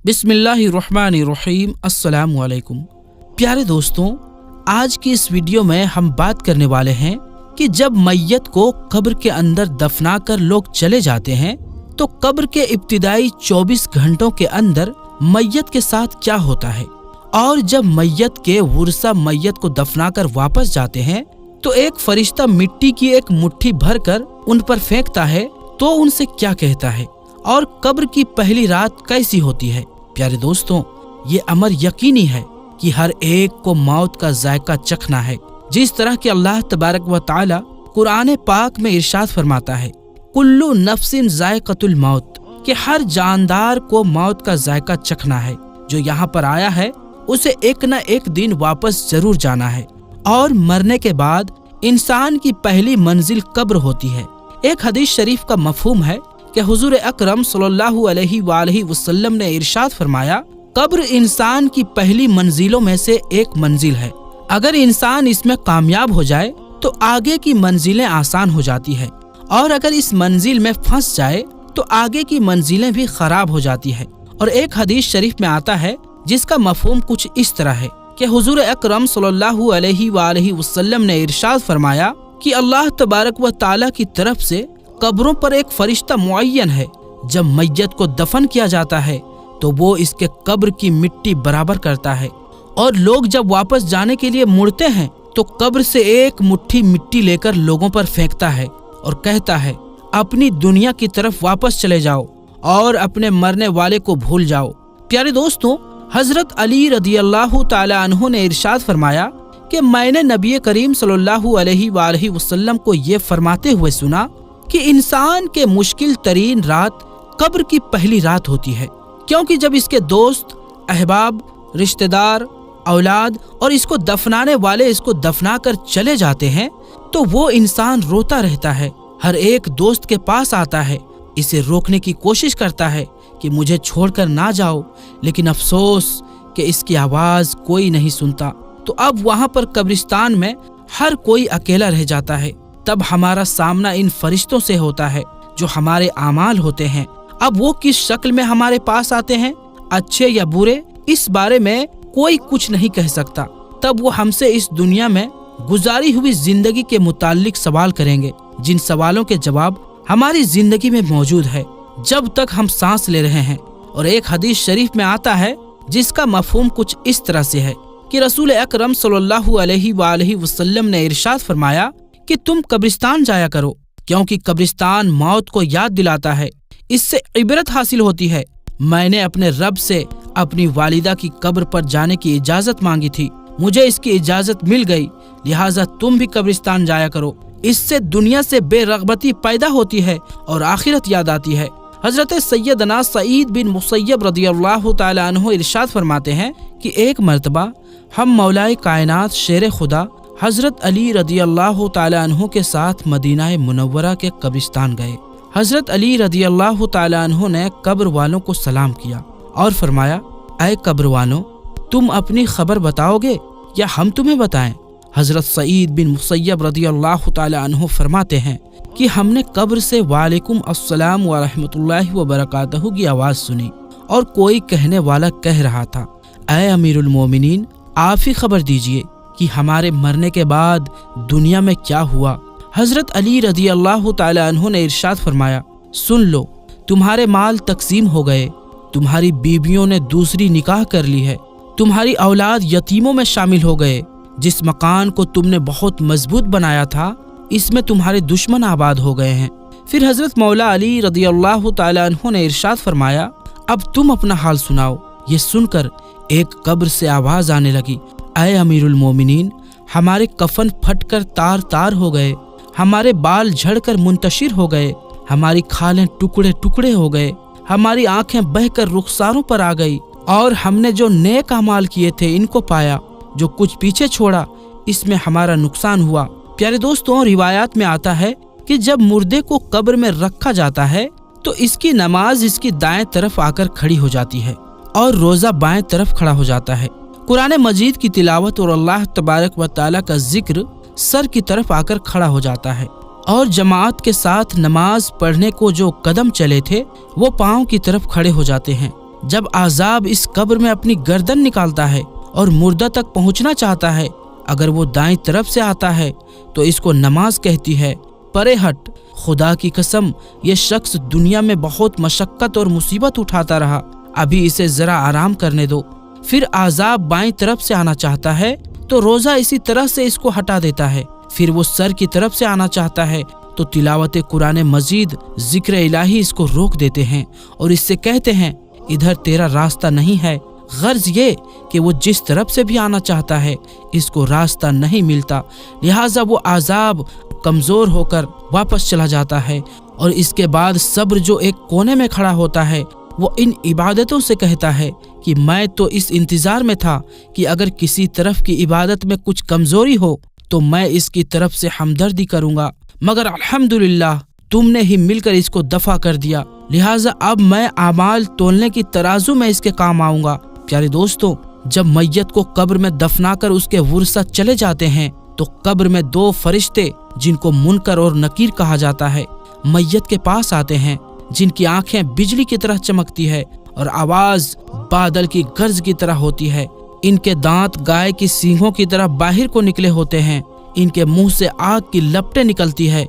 बिस्मिल्लाहिर्रहमानिर्रहीम। अस्सलामु अलैकुम। प्यारे दोस्तों, आज की इस वीडियो में हम बात करने वाले हैं कि जब मैयत को कब्र के अंदर दफना कर लोग चले जाते हैं तो कब्र के इब्तिदाई 24 घंटों के अंदर मैयत के साथ क्या होता है, और जब मैयत के वर्सा मैयत को दफना कर वापस जाते हैं तो एक फरिश्ता मिट्टी की एक मुट्ठी भरकर उन पर फेंकता है तो उनसे क्या कहता है, और कब्र की पहली रात कैसी होती है। प्यारे दोस्तों, ये अमर यकीनी है कि हर एक को मौत का जायका चखना है। जिस तरह कि अल्लाह तबारक व तआला कुरान पाक में इरशाद फरमाता है, कुल्लु नफ्सिन जायकतुल मौत, कि हर जानदार को मौत का जायका चखना है। जो यहाँ पर आया है उसे एक न एक दिन वापस जरूर जाना है, और मरने के बाद इंसान की पहली मंजिल कब्र होती है। एक हदीस शरीफ का मफहूम है कि हुजूर अकरम सल्लल्लाहु अलैहि वसल्लम ने इरशाद फरमाया, कब्र इंसान की पहली मंजिलों में से एक मंजिल है। अगर इंसान इसमें कामयाब हो जाए तो आगे की मंजिलें आसान हो जाती है, और अगर इस मंजिल में फंस जाए तो आगे की मंजिलें भी खराब हो जाती है। और एक हदीस शरीफ में आता है जिसका मफहूम कुछ इस तरह है कि हुजूर अकरम सल्लल्लाहु अलैहि वसल्लम ने इरशाद फरमाया कि अल्लाह तबारक व तआला की तरफ से कब्रों पर एक फरिश्ता मुअय्यन है। जब मैयत को दफन किया जाता है तो वो इसके कब्र की मिट्टी बराबर करता है, और लोग जब वापस जाने के लिए मुड़ते हैं तो कब्र से एक मुट्ठी मिट्टी लेकर लोगों पर फेंकता है और कहता है, अपनी दुनिया की तरफ वापस चले जाओ और अपने मरने वाले को भूल जाओ। प्यारे दोस्तों, हजरत अली रदियल्लाहु ताला अन्हु ने इरशाद फरमाया कि मैंने नबी करीम सल्लल्लाहु अलैहि वसल्लम को ये फरमाते हुए सुना कि इंसान के मुश्किल तरीन रात कब्र की पहली रात होती है, क्योंकि जब इसके दोस्त, अहबाब, रिश्तेदार, औलाद और इसको दफनाने वाले इसको दफना कर चले जाते हैं तो वो इंसान रोता रहता है। हर एक दोस्त के पास आता है, इसे रोकने की कोशिश करता है कि मुझे छोड़कर ना जाओ, लेकिन अफसोस कि इसकी आवाज कोई नहीं सुनता। तो अब वहाँ पर कब्रिस्तान में हर कोई अकेला रह जाता है। तब हमारा सामना इन फरिश्तों से होता है जो हमारे आमाल होते हैं। अब वो किस शक्ल में हमारे पास आते हैं, अच्छे या बुरे, इस बारे में कोई कुछ नहीं कह सकता। तब वो हमसे इस दुनिया में गुजारी हुई जिंदगी के मुताल्लिक सवाल करेंगे, जिन सवालों के जवाब हमारी जिंदगी में मौजूद है जब तक हम सांस ले रहे हैं। और एक हदीस शरीफ में आता है जिसका मफहूम कुछ इस तरह से है कि रसूल अकरम सल्लल्लाहु अलैहि वसल्लम ने इरशाद फरमाया कि तुम कब्रिस्तान जाया करो, क्योंकि कब्रिस्तान मौत को याद दिलाता है, इससे इबरत हासिल होती है। मैंने अपने रब से अपनी वालिदा की कब्र पर जाने की इजाजत मांगी थी, मुझे इसकी इजाजत मिल गई, लिहाजा तुम भी कब्रिस्तान जाया करो। इससे दुनिया से बेरगबती पैदा होती है और आखिरत याद आती है। हजरत सैयदना सईद बिन मुसय्यब रदियल्लाहु ताला अन्हु इरशाद फरमाते हैं कि एक मर्तबा हम मौलाए कायनात शेर खुदा हजरत अली रदियल्लाहु ताला अन्हु के साथ मदीना मुनव्वरा के कब्रिस्तान गए। हजरत अली रदियल्लाहु ताला अन्हु ने कब्र वालों को सलाम किया और फरमाया, ऐ कब्र वालों, तुम अपनी खबर बताओगे या हम तुम्हें बताएं? हजरत सईद बिन मुसय्यब रदियल्लाहु ताला अन्हु फरमाते हैं कि हमने कब्र से वालेकुम अस्सलाम व रहमतुल्लाहि व बरकातहू की आवाज़ सुनी, और कोई कहने वाला कह रहा था, ऐ अमीरुल मोमिनीन, आप ही खबर दीजिए कि हमारे मरने के बाद दुनिया में क्या हुआ। हजरत अली रदियल्लाहु ताला अन्हु ने इरशाद फरमाया, सुन लो, तुम्हारे माल तकसीम हो गए, तुम्हारी बीवियों ने दूसरी निकाह कर ली है, तुम्हारी औलाद यतीमों में शामिल हो गए, जिस मकान को तुमने बहुत मजबूत बनाया था इसमें तुम्हारे दुश्मन आबाद हो गए हैं। फिर हजरत मौला अली रदियल्लाहु ताला अन्हु ने इरशाद फरमाया, अब तुम अपना हाल सुनाओ। ये सुनकर एक कब्र से आवाज आने लगी, ऐ अमीरुल मोमिनीन, हमारे कफन फटकर तार तार हो गए, हमारे बाल झड़कर मुंतशिर हो गए, हमारी खालें टुकड़े टुकड़े हो गए, हमारी आंखें बहकर रुखसारों पर आ गई, और हमने जो नेक अमाल किए थे इनको पाया, जो कुछ पीछे छोड़ा इसमें हमारा नुकसान हुआ। प्यारे दोस्तों, रिवायात में आता है कि जब मुर्दे को कब्र में रखा जाता है तो इसकी नमाज इसकी दाएं तरफ आकर खड़ी हो जाती है और रोजा बाएं तरफ खड़ा हो जाता है। कुरान मजीद की तिलावत और अल्लाह तबारक व तआला का जिक्र सर की तरफ आकर खड़ा हो जाता है, और जमात के साथ नमाज पढ़ने को जो कदम चले थे वो पाँव की तरफ खड़े हो जाते हैं। जब आज़ाब इस कब्र में अपनी गर्दन निकालता है और मुर्दा तक पहुंचना चाहता है, अगर वो दाईं तरफ से आता है तो इसको नमाज कहती है, परे हट, खुदा की कसम ये शख्स दुनिया में बहुत मशक्कत और मुसीबत उठाता रहा, अभी इसे जरा आराम करने दो। फिर आज़ाब बाईं तरफ से आना चाहता है तो रोज़ा इसी तरह से इसको हटा देता है। फिर वो सर की तरफ से आना चाहता है तो तिलावत कुरान मजीद, जिक्र इलाही इसको रोक देते हैं और इससे कहते हैं, इधर तेरा रास्ता नहीं है। गर्ज ये कि वो जिस तरफ से भी आना चाहता है इसको रास्ता नहीं मिलता, लिहाजा वो आज़ाब कमज़ोर होकर वापस चला जाता है। और इसके बाद सब्र जो एक कोने में खड़ा होता है वो इन इबादतों से कहता है कि मैं तो इस इंतज़ार में था कि अगर किसी तरफ की इबादत में कुछ कमज़ोरी हो तो मैं इसकी तरफ से हमदर्दी करूँगा, मगर अल्हम्दुलिल्लाह तुमने ही मिलकर इसको दफा कर दिया, लिहाजा अब मैं आमाल तोलने की तराजू में इसके काम आऊँगा। प्यारे दोस्तों, जब मैयत को कब्र में दफनाकर उसके वुरसा चले जाते हैं तो कब्र में दो फरिश्ते, जिनको मुनकर और नकीर कहा जाता है, मैयत के पास आते हैं, जिनकी आंखें बिजली की तरह चमकती है और आवाज बादल की गर्ज की तरह होती है। इनके दांत गाय की सींगों की तरह बाहर को निकले होते हैं। इनके मुंह से आग की लपटें निकलती है।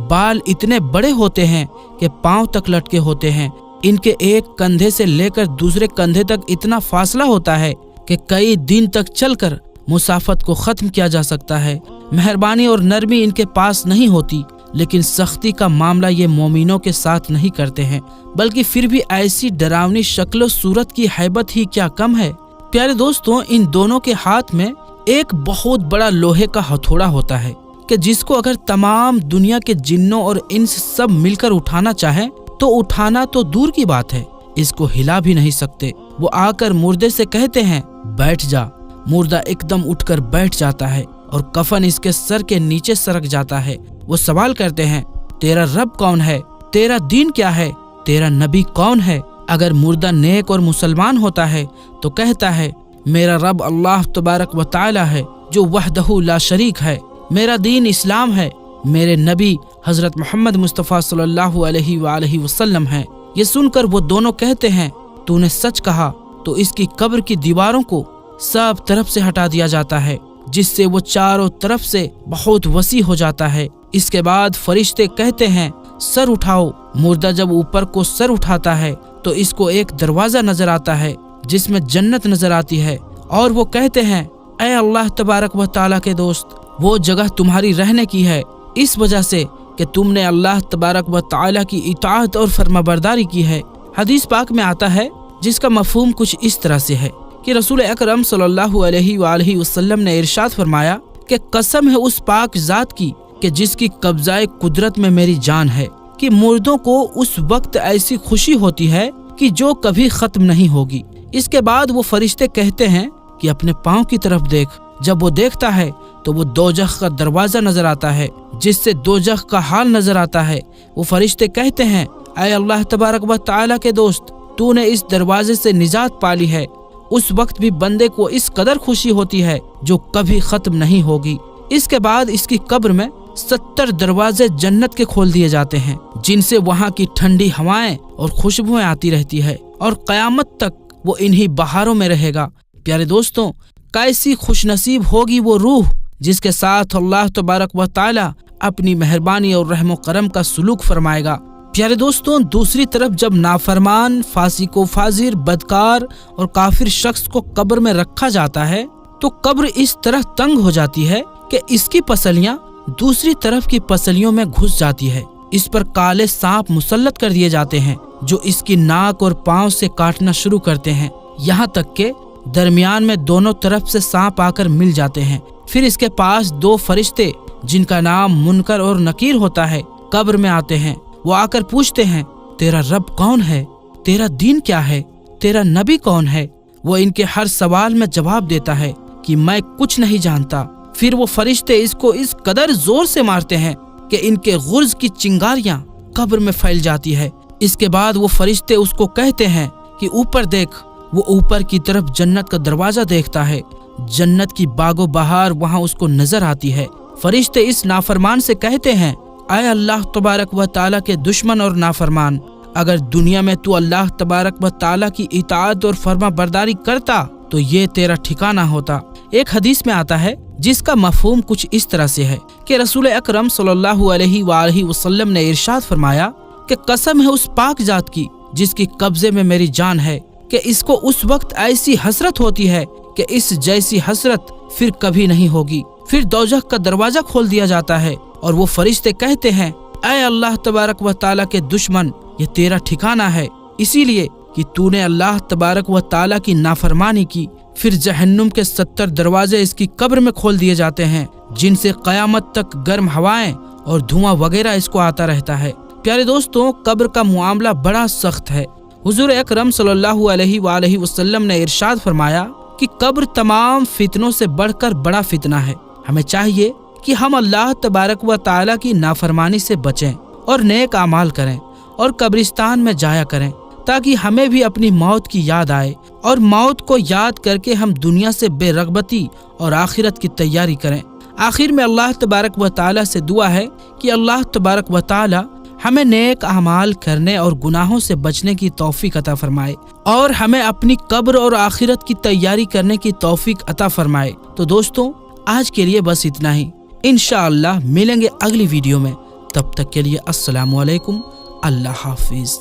बाल इतने बड़े होते हैं कि पांव तक लटके होते हैं। इनके एक कंधे से लेकर दूसरे कंधे तक इतना फासला होता है कि कई दिन तक चलकर मुसाफत को खत्म किया जा सकता है। मेहरबानी और नरमी इनके पास नहीं होती, लेकिन सख्ती का मामला ये मोमिनों के साथ नहीं करते हैं, बल्कि फिर भी ऐसी डरावनी शक्ल सूरत की हैबत ही क्या कम है। प्यारे दोस्तों, इन दोनों के हाथ में एक बहुत बड़ा लोहे का हथौड़ा होता है कि जिसको अगर तमाम दुनिया के जिन्नों और इंस सब मिलकर उठाना चाहे तो उठाना तो दूर की बात है, इसको हिला भी नहीं सकते। वो आकर मुर्दे से कहते हैं, बैठ जा। मुर्दा एकदम उठकर बैठ जाता है और कफन इसके सर के नीचे सरक जाता है। वो सवाल करते हैं, तेरा रब कौन है? तेरा दीन क्या है? तेरा नबी कौन है? अगर मुर्दा नेक और मुसलमान होता है तो कहता है, मेरा रब अल्लाह तबारक व तआला है जो वहदहू ला शरीक है, मेरा दीन इस्लाम है, मेरे नबी हजरत मोहम्मद मुस्तफ़ा सल्लल्लाहु अलैहि वसल्लम है। ये सुनकर वो दोनों कहते हैं, तूने सच कहा। तो इसकी कब्र की दीवारों को सब तरफ से हटा दिया जाता है, जिससे वो चारों तरफ से बहुत वसी हो जाता है। इसके बाद फरिश्ते कहते हैं, सर उठाओ। मुर्दा जब ऊपर को सर उठाता है तो इसको एक दरवाजा नजर आता है जिसमें जन्नत नजर आती है, और वो कहते हैं, ऐ अल्लाह तबारक व तआला के दोस्त, वो जगह तुम्हारी रहने की है इस वजह से कि तुमने अल्लाह तबारक व तआला की इताअत और फरमाबरदारी की है। हदीस पाक में आता है जिसका मफहूम कुछ इस तरह से है कि रसूल अकरम सल्लल्लाहु अलैहि वसल्लम ने इरशाद फरमाया कि कसम है उस पाक ज़ात की कि जिसकी कब्ज़ाए कुदरत में मेरी जान है, कि मुर्दों को उस वक्त ऐसी खुशी होती है कि जो कभी ख़त्म नहीं होगी। इसके बाद वो फरिश्ते कहते हैं कि अपने पाँव की तरफ देख। जब वो देखता है तो वो दोजख का दरवाज़ा नजर आता है, जिससे दोजख का हाल नजर आता है। वो फरिश्ते कहते हैं, ऐ अल्लाह तबारक व तआला के दोस्त, तूने इस दरवाजे से निजात पाली है। उस वक्त भी बंदे को इस कदर खुशी होती है जो कभी खत्म नहीं होगी। इसके बाद इसकी कब्र में 70 दरवाजे जन्नत के खोल दिए जाते हैं, जिनसे वहाँ की ठंडी हवाएं और खुशबुएं आती रहती है, और क़यामत तक वो इन्हीं बहारों में रहेगा। प्यारे दोस्तों, कैसी खुशनसीब होगी वो रूह जिसके साथ अल्लाह तबारक व तआला अपनी मेहरबानी और रहमो करम का सुलूक फरमाएगा। प्यारे दोस्तों, दूसरी तरफ जब नाफरमान, फासिको फाजिर, बदकार और काफिर शख्स को कब्र में रखा जाता है तो कब्र इस तरह तंग हो जाती है कि इसकी पसलियां दूसरी तरफ की पसलियों में घुस जाती है। इस पर काले सांप मुसल्लत कर दिए जाते हैं जो इसकी नाक और पांव से काटना शुरू करते हैं, यहाँ तक के दरमियान में दोनों तरफ से सांप आकर मिल जाते हैं। फिर इसके पास 2 फरिश्ते जिनका नाम मुनकर और नकीर होता है कब्र में आते हैं। वो आकर पूछते हैं, तेरा रब कौन है? तेरा दीन क्या है? तेरा नबी कौन है? वो इनके हर सवाल में जवाब देता है कि मैं कुछ नहीं जानता। फिर वो फरिश्ते इसको इस कदर जोर से मारते हैं कि इनके गुर्ज की चिंगारियां कब्र में फैल जाती है। इसके बाद वो फरिश्ते उसको कहते हैं कि ऊपर देख। वो ऊपर की तरफ जन्नत का दरवाजा देखता है। जन्नत की बागो बहार वहाँ उसको नजर आती है। फरिश्ते इस नाफरमान से कहते हैं, ऐ अल्लाह तबारक व तआला के दुश्मन और नाफरमान, अगर दुनिया में तू अल्लाह तबारक व ताला की इताअत और फर्मा बरदारी करता तो ये तेरा ठिकाना होता। एक हदीस में आता है जिसका मफहूम कुछ इस तरह से है कि रसूल अकरम सल्लल्लाहु अलैहि वसल्लम ने इरशाद फरमाया कि कसम है उस पाक जात की जिसकी कब्जे में मेरी जान है कि इसको उस वक्त ऐसी हसरत होती है कि इस जैसी हसरत फिर कभी नहीं होगी। फिर दोजख का दरवाजा खोल दिया जाता है और वो फरिश्ते कहते हैं, ऐ अल्लाह तबारक व ताला के दुश्मन, ये तेरा ठिकाना है इसीलिए कि तूने अल्लाह तबारक व ताला की नाफरमानी की। फिर जहन्नुम के 70 दरवाजे इसकी कब्र में खोल दिए जाते हैं जिनसे कयामत तक गर्म हवाएं और धुआं वगैरह इसको आता रहता है। प्यारे दोस्तों, कब्र का मुआमला बड़ा सख्त है। हुजूर अकरम सल्लल्लाहु अलैहि वसल्लम ने इरशाद फरमाया कि कब्र तमाम फितनों से बढ़कर बड़ा फितना है। हमें चाहिए कि हम अल्लाह तबारक व ताला की नाफरमानी से बचें और नेक आमाल करें और कब्रिस्तान में जाया करें ताकि हमें भी अपनी मौत की याद आए और मौत को याद करके हम दुनिया से बेरगबती और आखिरत की तैयारी करें। आखिर में अल्लाह तबारक व ताला से दुआ है कि अल्लाह तबारक व ताला हमें नेक अमाल करने और गुनाहों से बचने की तौफीक अता फरमाए और हमें अपनी कब्र और आखिरत की तैयारी करने की तौफीक अता फरमाए। तो दोस्तों, आज के लिए बस इतना ही। इंशाअल्लाह मिलेंगे अगली वीडियो में। तब तक के लिए अस्सलामु अलैकुम, अल्लाह हाफिज।